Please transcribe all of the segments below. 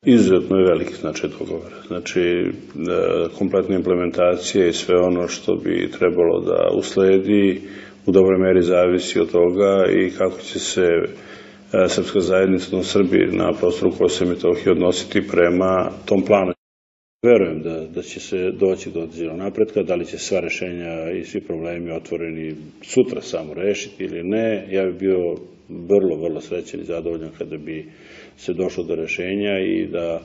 Izuzetno je veliki značaj dogovora. Znači, kompletna implementacija i sve ono što bi trebalo da usledi u dobroj meri zavisi od toga i kako će se srpska zajednica, odnosno Srbi na prostoru Kosova i Metohije odnositi prema tom planu. Verujem da će se doći do određenog napretka, da li će sva rešenja i svi problemi otvoreni sutra samo rešiti ili ne. Ja bih bio vrlo srećan i zadovoljan kada bi se došlo do rešenja i da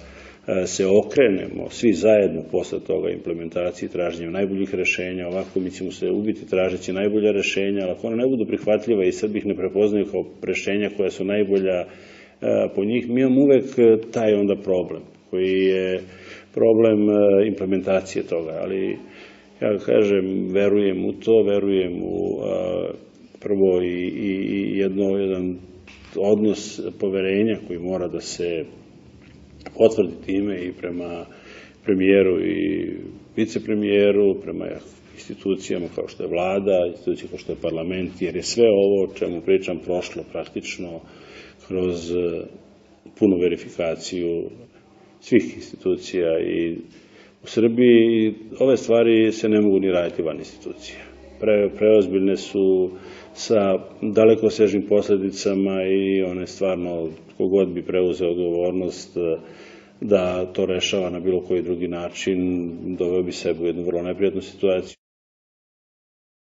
se okrenemo svi zajedno posle toga implementaciji i traženjem najboljih rešenja. Ovako mi ćemo se ubiti tražeći najbolja rešenja, ali ako ona ne budu prihvatljiva i Srbi ih ne prepoznaju kao rešenja koja su najbolja po njih, mi imamo uvek taj onda problem koji je problem implementacije toga, ali ja kažem, verujem u to, verujem u prvo i jedan odnos poverenja koji mora da se potvrdi time i prema premijeru i vicepremijeru, prema institucijama kao što je vlada, institucije kao što je parlament, jer je sve ovo o čemu pričam prošlo praktično kroz punu verifikaciju svih institucija i u Srbiji ove stvari se ne mogu ni raditi van institucija. Preozbiljne su sa dalekosežnim posledicama i one stvarno, kogod bi preuzeo odgovornost da to rešava na bilo koji drugi način, doveo bi sebe u jednu vrlo neprijatnu situaciju.